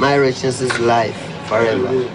My richness is life forever.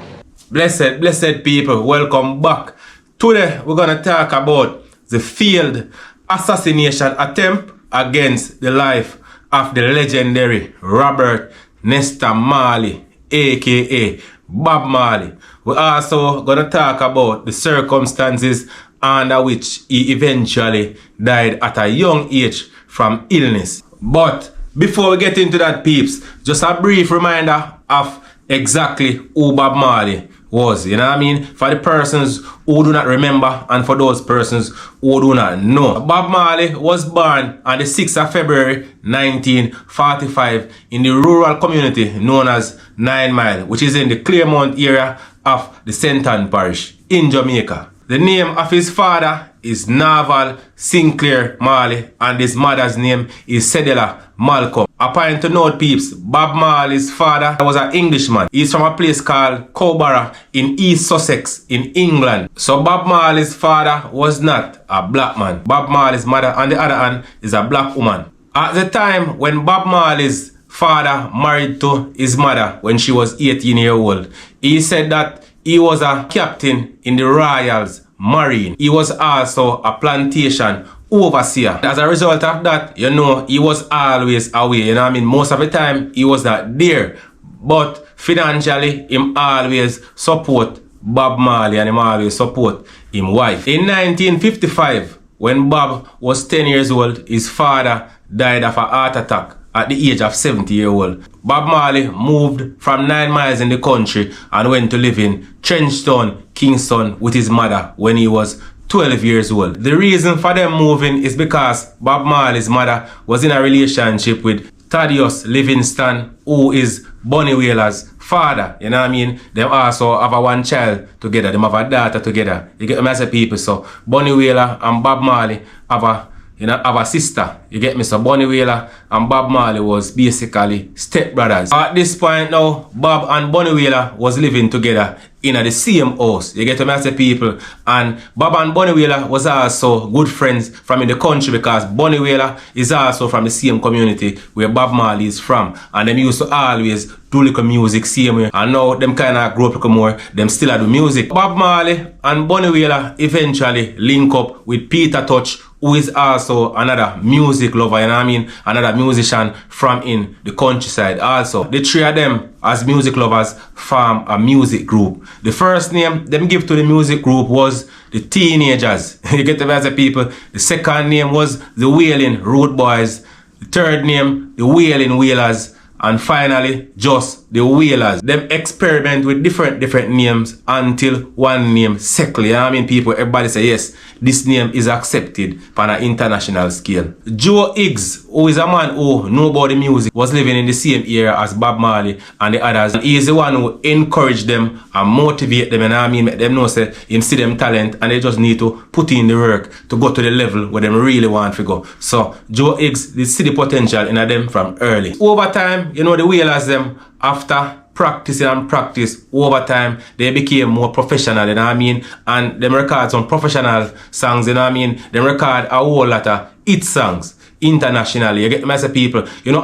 Blessed people, welcome back. Today we're gonna talk about the failed assassination attempt against the life of the legendary Robert Nesta Marley, aka Bob Marley. We're also gonna talk about the circumstances under which he eventually died at a young age from illness. But before we get into that, peeps, just a brief reminder of exactly who Bob Marley was, you know what I mean? For the persons who do not remember and for those persons who do not know. Bob Marley was born on the 6th of February 1945 in the rural community known as 9 Mile, which is in the Claremont area of the St. Ann Parish in Jamaica. The name of his father is Naval Sinclair Marley and his mother's name is Cedella Malcolm. A point to note, peeps, Bob Marley's father was an Englishman. He's from a place called Cowborough in East Sussex in England. So Bob Marley's father was not a black man. Bob Marley's mother, on the other hand, is a black woman. At the time when Bob Marley's father married to his mother when she was 18 years old, he said that he was a captain in the Royals Marine. He was also a plantation overseer. As a result of that, you know, he was always away. You know what I mean? Most of the time, he was not there. But financially, him always support Bob Marley and him always support his wife. In 1955, when Bob was 10 years old, his father died of a heart attack at the age of 70 years old. Bob Marley moved from 9 miles in the country and went to live in Trenchtown, Kingston with his mother when he was 12 years old. The reason for them moving is because Bob Marley's mother was in a relationship with Thaddeus Livingston, who is Bunny Wailer's father. You know what I mean? They also have a one child together. They have a daughter together. You get me as a people. So Bunny Wailer and Bob Marley have a sister. You get me? So Bunny Wailer and Bob Marley was basically stepbrothers. At this point now, Bob and Bunny Wailer was living together in the same house. You get me as a people. And Bob and Bunny Wailer was also good friends from in the country because Bunny Wailer is also from the same community where Bob Marley is from. And them used to always do little music same way. And now them kind of grow up a little more. Them still do music. Bob Marley and Bunny Wailer eventually link up with Peter Tosh, who is also another music lover, you know what I mean? Another musician from in the countryside also. The three of them, as music lovers, form a music group. The first name them give to the music group was the Teenagers. You get the as a people. The second name was the Wailing Road Boys. The third name, the Wailing Wailers. And finally, just the Wailers. Them experiment with different names until one name settle. You know what I mean, people? Everybody say, yes, this name is accepted on an international scale. Joe Higgs, who is a man who knew about the music, was living in the same area as Bob Marley and the others. He is the one who encouraged them and motivate them. You know what I mean? Make them know, say, him see them talent and they just need to put in the work to go to the level where them really want to go. So, Joe Higgs did see the potential in them from early. Over time, you know, the Wailers them, after practicing and practice over time, they became more professional, you know what I mean? And them record some professional songs, you know what I mean? Them record a whole lot of hit songs internationally. You get me as a people. You know,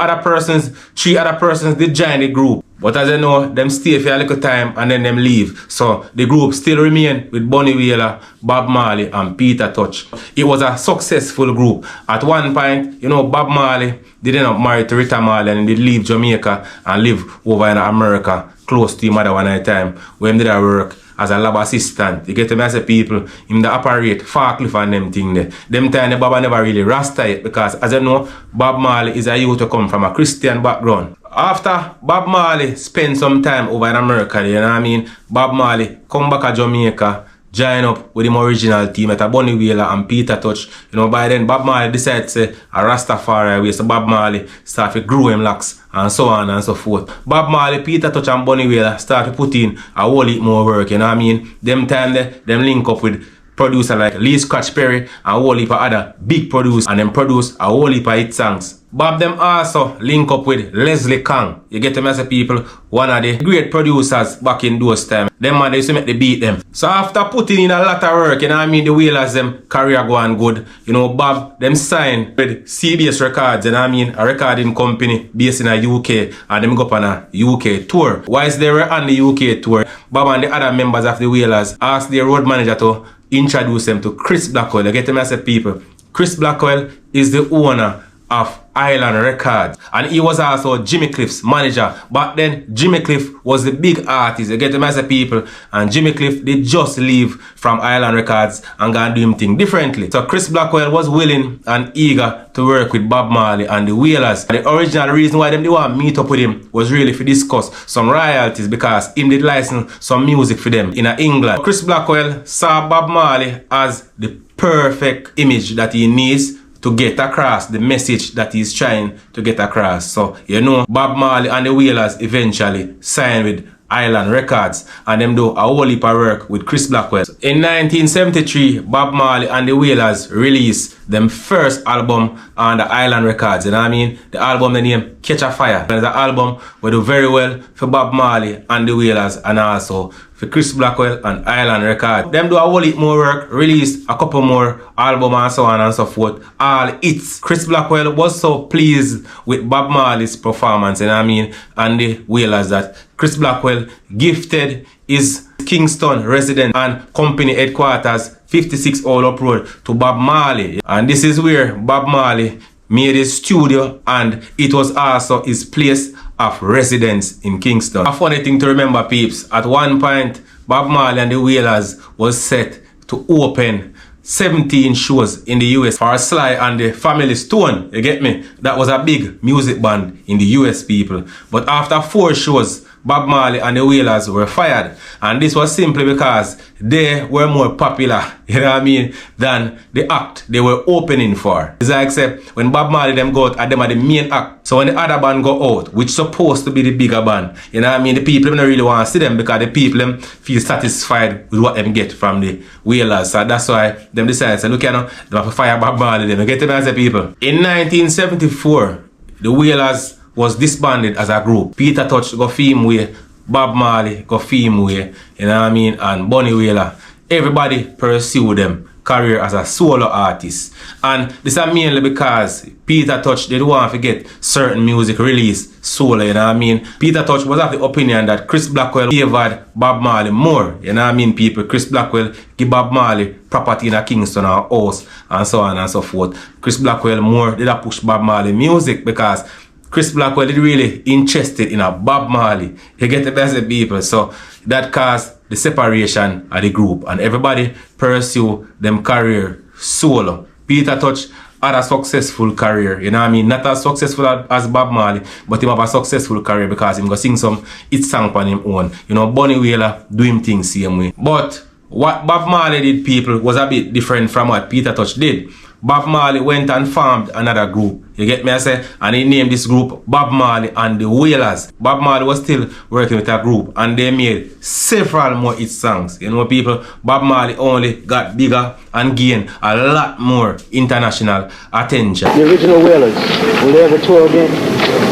three other persons, they join the group. But as you know, them stay for a little time and then them leave. So the group still remain with Bunny Wailer, Bob Marley and Peter Tosh. It was a successful group. At one point, you know, Bob Marley did end up married to Rita Marley and they leave Jamaica and live over in America close to his mother one at a time where he did work as a lab assistant. You get me as a people, him that operate forklift and them thing there. Them time the Bob never really rasta it because as you know, Bob Marley is a youth to come from a Christian background. After Bob Marley spent some time over in America, you know what I mean? Bob Marley come back to Jamaica, join up with the original team at Bunny Wailer and Peter Tosh. You know, by then Bob Marley decided to say a Rastafari way, so Bob Marley start to grow him locks and so on and so forth. Bob Marley, Peter Tosh and Bunny Wailer start to put in a whole heap more work, you know what I mean? Them time them link up with producer like Lee Scratch Perry and a whole heap of other big producers and them produce a whole heap of hit songs Bob them also link up with Leslie Kang. You get them as a people, one of the great producers back in those times. Them man, they used to make the beat them. So after putting in a lot of work, you know what I mean, the Wailers them career going good. You know, Bob them signed with CBS Records, you know what I mean, a recording company based in the UK, and them go up on a UK tour. Whilst they were on the UK tour, Bob and the other members of the Wailers asked their road manager to introduce them to Chris Blackwell. You get them as a people. Chris Blackwell is the owner of Island Records, and he was also Jimmy Cliff's manager. But then Jimmy Cliff was the big artist, you get him as a people, and Jimmy Cliff did just leave from Island Records and go and do him thing differently. So Chris Blackwell was willing and eager to work with Bob Marley and the Wailers. And the original reason why them they want to meet up with him was really to discuss some royalties, because him did license some music for them in England. Chris Blackwell saw Bob Marley as the perfect image that he needs to get across the message that he's trying to get across. So, you know, Bob Marley and the Wailers eventually signed with Island Records, and them do a whole heap of work with Chris Blackwell. In 1973, Bob Marley and the Wailers released them first album on the Island Records. You know what I mean? The album, the name Catch a Fire. And the album will do very well for Bob Marley and the Wailers, and also for Chris Blackwell and Island Records. Them do a whole heap more work, released a couple more albums and so on and so forth. All hits. Chris Blackwell was so pleased with Bob Marley's performance, you know what I mean, and the Wailers, that Chris Blackwell gifted his Kingston resident and company headquarters 56 All Up Road to Bob Marley. And this is where Bob Marley made his studio, and it was also his place of residence in Kingston. A funny thing to remember, peeps, at one point Bob Marley and the Wailers was set to open 17 shows in the US for Sly and the Family Stone, you get me? That was a big music band in the US, people. But after 4 shows, Bob Marley and the Wailers were fired, and this was simply because they were more popular, you know what I mean, than the act they were opening for. It's like say, when Bob Marley them go out, and them are the main act. So when the other band go out, which supposed to be the bigger band, you know what I mean, the people don't really want to see them, because the people them feel satisfied with what them get from the Wailers. So that's why them decide, so look, you know, they have to fire Bob Marley, them get them as a people. In 1974, the Wailers was disbanded as a group. Peter Touch go fame way, Bob Marley go fame way, you know what I mean, and Bunny Wailer. Everybody pursue them career as a solo artist. And this is mainly because Peter Touch did want to get certain music released solo, you know what I mean. Peter Touch was of the opinion that Chris Blackwell favored Bob Marley more, you know what I mean, people. Chris Blackwell give Bob Marley property in a Kingston or house and so on and so forth. Chris Blackwell more did a push Bob Marley music, because Chris Blackwell is really interested in a Bob Marley. You get the best of people. So that caused the separation of the group, and everybody pursue them career solo. Peter Touch had a successful career, you know what I mean? Not as successful as Bob Marley, but he have a successful career because he go sing some hit song on him own. You know, Bunny Wailer do him things same way. But what Bob Marley did, people, was a bit different from what Peter Touch did. Bob Marley went and formed another group, you get me I say, and he named this group Bob Marley and the Wailers. Bob Marley was still working with a group, and they made several more hit songs. You know, people, Bob Marley only got bigger and gained a lot more international attention. The original Wailers, will they ever tour again?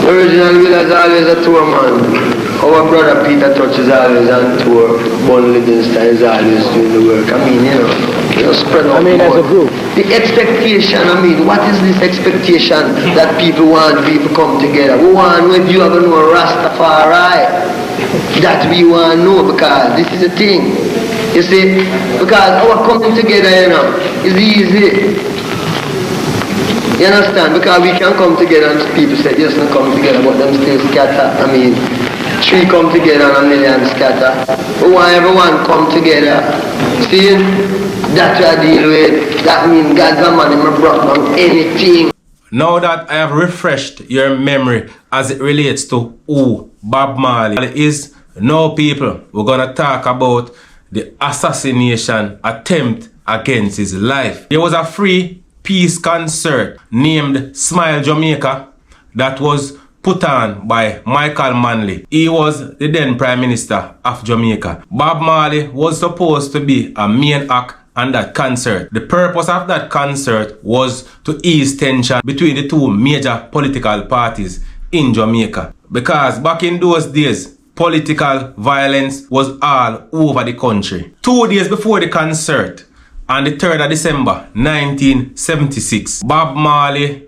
The original Wailers always a tour, man. Our brother Peter Touch is always on tour. Bun Livingston is always doing the work. I mean, you know, spread out. I mean, as a group. The expectation, I mean, what is this expectation that people want people come together? We want when you ever know Rastafari. That we want to know, because this is the thing. You see, because our coming together, you know, is easy. You understand? Because we can come together and people say, yes, we come together, but them still scatter. I mean, 3 come together and 1,000,000 scatter. We want everyone come together. See, that's what I deal with. That means God's a man in my brother, anything. Now that I have refreshed your memory as it relates to who Bob Marley is, now people, we're gonna talk about the assassination attempt against his life. There was a free peace concert named Smile Jamaica that was put on by Michael Manley. He was the then Prime Minister of Jamaica. Bob Marley was supposed to be a main act and that concert. The purpose of that concert was to ease tension between the two major political parties in Jamaica. Because back in those days, political violence was all over the country. 2 days before the concert, on the 3rd of December 1976, Bob Marley,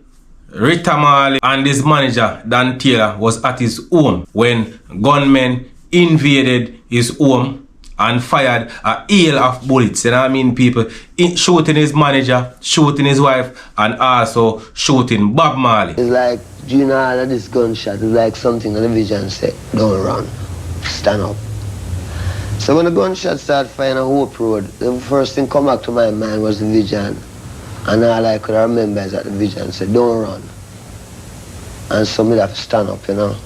Rita Marley and his manager Dan Taylor was at his home when gunmen invaded his home and fired a hail of bullets. You know what I mean, people? Shooting his manager, shooting his wife, and also shooting Bob Marley. It's like, you know, all of this gunshot is like something on the vision said, don't run, stand up. So when the gunshot started firing on Hope Road, the first thing come back to my mind was the vision. And all I could remember is that the vision said, don't run. And somebody have to stand up, you know.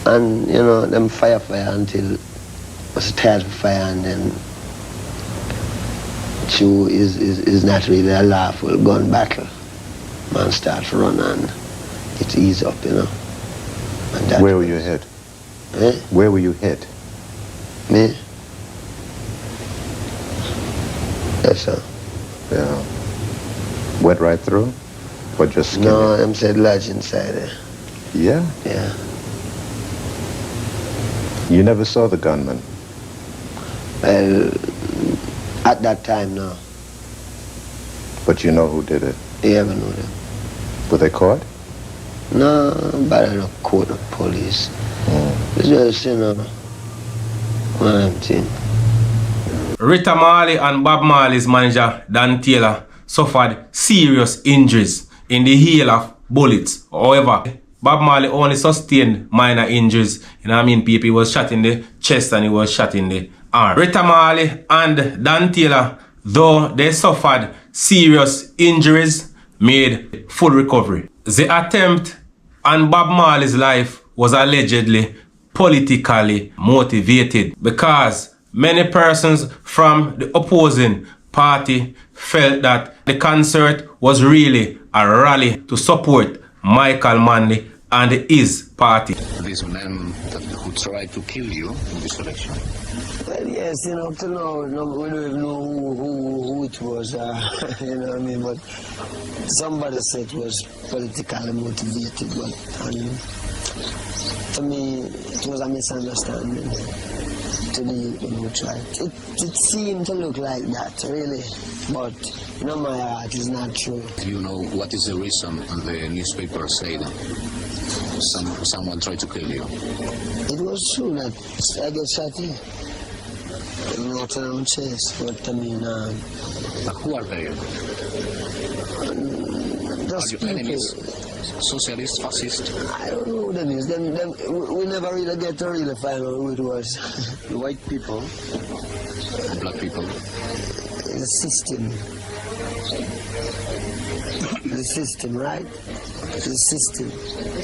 And, you know, them fire until it was tired of fire, and then Chew is not really a lawful gun battle. Man start to run and it ease up, you know. And where were you hit? Eh? Where were you hit? Me? Yes, sir. Yeah. Went right through? Or just skin No, it? them said lodge inside there. Yeah? Yeah. You never saw the gunman? Well, at that time, no. But you know who did it? You ever know them? Were they caught? No, but I don't call the police. It's just, you know, one of them things. Rita Marley and Bob Marley's manager Dan Taylor suffered serious injuries in the hail of bullets. However, Bob Marley only sustained minor injuries. You know what I mean, people? He was shot in the chest and he was shot in the arm. Rita Marley and Dan Taylor, though they suffered serious injuries, made full recovery. The attempt on Bob Marley's life was allegedly politically motivated because many persons from the opposing party felt that the concert was really a rally to support Michael Manley and his party. These men who tried to kill you in this election? Well, yes, you know, up to now, we don't even know who it was, you know what I mean, but somebody said it was politically motivated, but to me, it was a misunderstanding to me when we tried. It seemed to look like that, really, but in my heart, it's not true. Do you know what is the reason the newspaper said someone tried to kill you? It was true that I got shot here. Not on chest, but I mean, But who are they? Are just you people. enemies? Socialist, fascist? I don't know who them is. We never really get to really find out who it was. White people? Black people? The system. The system, right? The system. The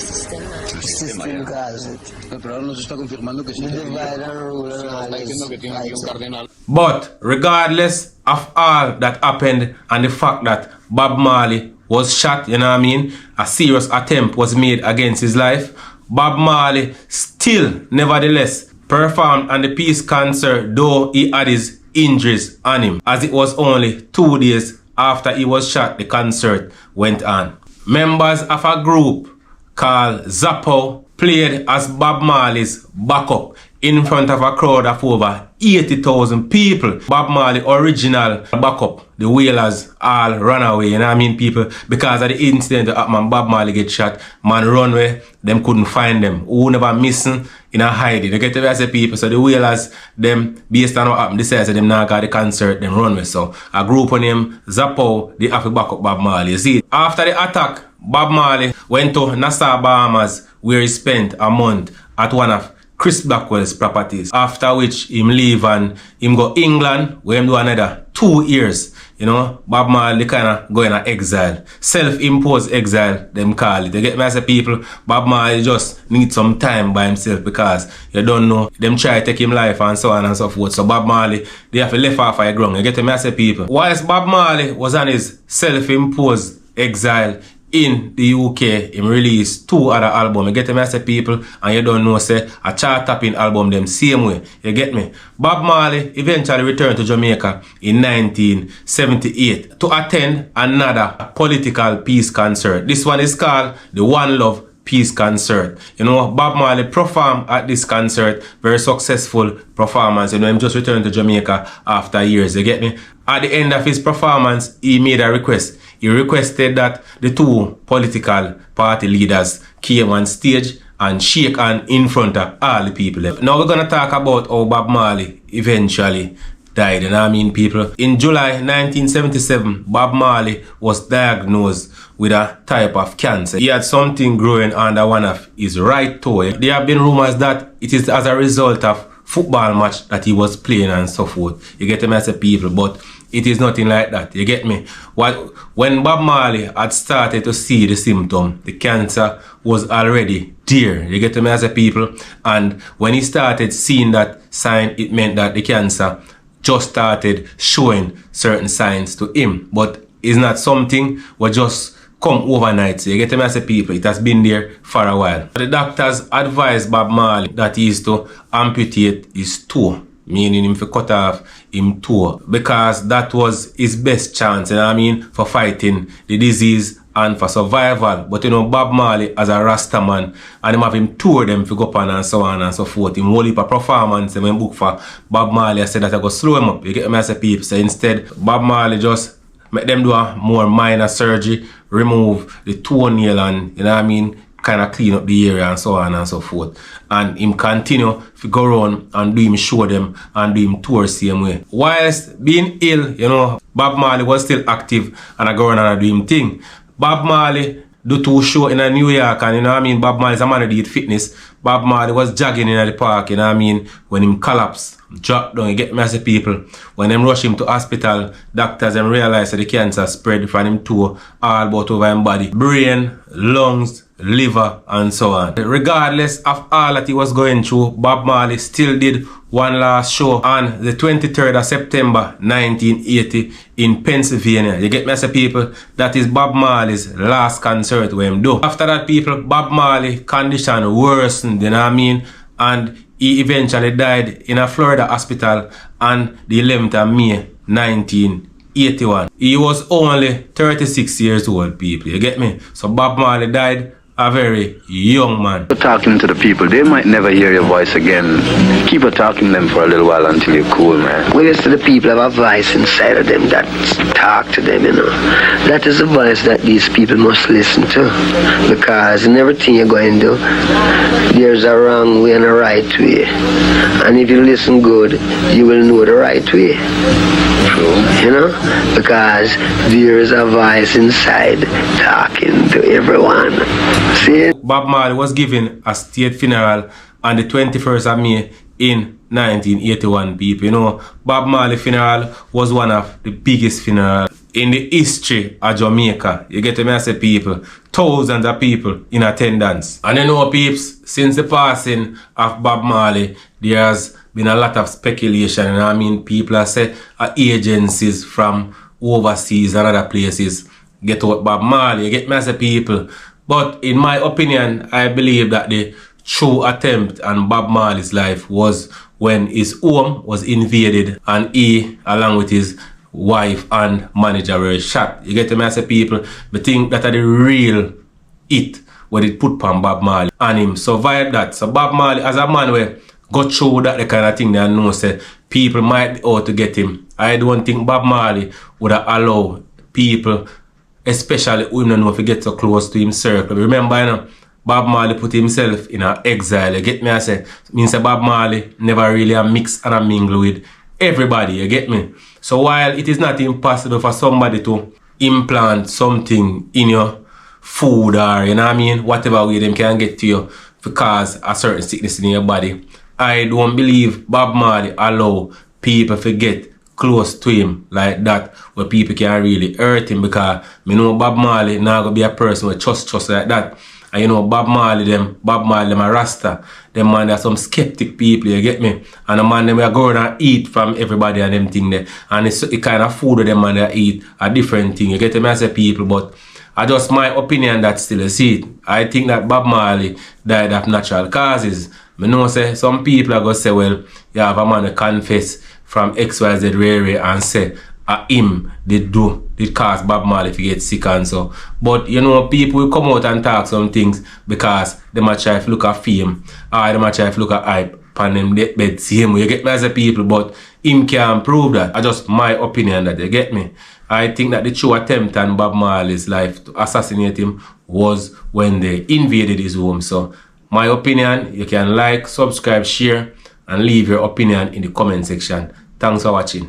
system causes it. Pero ahora nos está confirmando que sí. The divide and rule and all this. But regardless of all that happened and the fact that Bob Marley was shot, you know what I mean, a serious attempt was made against his life, Bob Marley still nevertheless performed on the peace concert, though he had his injuries on him, as it was only 2 days after he was shot the concert went on. Members of a group called Zappo played as Bob Marley's backup in front of a crowd of over 80,000 people. Bob Marley original backup, the Wailers, all ran away, you know what I mean, people, because of the incident that happened, Bob Marley get shot, man run away, them couldn't find them, who never missing in a hiding. They get to as people, so the Wailers, them, based on what happened, they say them now got the concert, them run away. So a group on him, Zappo, they have to back up Bob Marley. You see, after the attack, Bob Marley went to Nassau, Bahamas, where he spent a month at one of Chris Blackwell's properties. After which him leave and him go England, where him do another 2 years. You know, Bob Marley kind of go in a exile. Self-imposed exile, them call it. They get me as a people, Bob Marley just need some time by himself because you don't know, them try to take him life and so on and so forth. So Bob Marley, they have to left off of the ground. You get me as a people. Whilst Bob Marley was on his self-imposed exile in the UK, him released 2 other albums. You get me, I say people, and you don't know, say, a chart-topping album them same way. You get me? Bob Marley eventually returned to Jamaica in 1978 to attend another political peace concert. This one is called the One Love Peace Concert. You know, Bob Marley performed at this concert, very successful performance. You know, him just returned to Jamaica after years. You get me? At the end of his performance, he made a request. He requested that the 2 political party leaders came on stage and shake hand in front of all the people. Now we're gonna talk about how Bob Marley eventually died. You know what I mean, people? In July 1977, Bob Marley was diagnosed with a type of cancer. He had something growing under one of his right toe. There have been rumors that it is as a result of football match that he was playing and so forth. You get me, as a people, but it is nothing like that. You get me? When Bob Marley had started to see the symptom, the cancer was already there. You get me, as a people? And when he started seeing that sign, it meant that the cancer just started showing certain signs to him. But it's not something what just come overnight. So you get me, as a people? It has been there for a while. The doctors advised Bob Marley that he is to amputate his toe, meaning him to cut off him toe, because that was his best chance, you know what I mean, for fighting the disease and for survival. But you know, Bob Marley as a Rasta man, and him have him tour them to go up and so on and so forth. Him whole heap of performance, and when book for Bob Marley, I said that I go slow him up. You get me, as a people? So instead, Bob Marley just make them do a more minor surgery, remove the toenail and, you know what I mean, kind of clean up the area and so on and so forth. And him continue to go around and do him show them and do him tour same way. Whilst being ill, you know, Bob Marley was still active and I go around and do him thing. Bob Marley do 2 shows in New York, and you know what I mean, Bob Marley is a man who did fitness. Bob Marley was jogging in the park, you know what I mean, when him collapsed, dropped down, you get me, as a people. When them rush him to hospital, doctors them realize that the cancer spread from him to all about over him body. Brain, lungs, liver, and so on. Regardless of all that he was going through, Bob Marley still did one last show on the 23rd of September 1980 in Pennsylvania. You get me, as a people? That is Bob Marley's last concert where him do. After that, people, Bob Marley condition worsened, you know what I mean? And he eventually died in a Florida hospital on the 11th of May 1981. He was only 36 years old, people. You get me? So Bob Marley died a very young man. Talking to the people, they might never hear your voice again. Keep on talking to them for a little while until you're cool, man. Well, yes, the people have a voice inside of them that talk to them, you know. That is the voice that these people must listen to. Because in everything you're going to do, there's a wrong way and a right way. And if you listen good, you will know the right way. True. You know? Because there is a voice inside talking to everyone. See? Bob Marley was given a state funeral on the 21st of May in 1981, people. You know, Bob Marley funeral was one of the biggest funerals in the history of Jamaica. You get me, I say, people. Thousands of people in attendance. And you know, peeps, since the passing of Bob Marley, there has been a lot of speculation. And I mean, people have said agencies from overseas and other places get out Bob Marley. You get me, I say, people. But in my opinion, I believe that the true attempt on Bob Marley's life was when his home was invaded and he, along with his wife and manager, were shot. You get me, I say, people? I think that are the real hit what it put on Bob Marley and him survived that. So Bob Marley, as a man where go through that the kind of thing that I know say people might be out to get him. I don't think Bob Marley would have allowed people, especially who don't know if he get so close to him circle. Remember, you know, Bob Marley put himself in an exile. You get me, I say? Means that Bob Marley never really mix and mingle with everybody. You get me? So while it is not impossible for somebody to implant something in your food or, you know what I mean, whatever way them can get to you to cause a certain sickness in your body, I don't believe Bob Marley allow people to get close to him like that, where people can really hurt him, because me know Bob Marley not gonna be a person with trust like that. And you know, Bob Marley them a Rasta. Them man, there are some skeptic people, you get me? And the man them are going and eat from everybody and them thing there. And it's it kind of food that them man they eat a different thing. You get me, I say, people, but I just my opinion that still a seed. I think that Bob Marley died of natural causes. I know say some people are gonna say, well, you have a man to confess from XYZ Rare and say him did cause Bob Marley to get sick and so. But you know, people will come out and talk some things because they might try to look at fame or they might try to look at hype and them deathbed same way. You get me as a people, but him can't prove that. I just my opinion that you get me. I think that the true attempt on Bob Marley's life to assassinate him was when they invaded his home. So my opinion, you can like, subscribe, share and leave your opinion in the comment section. Thanks for watching.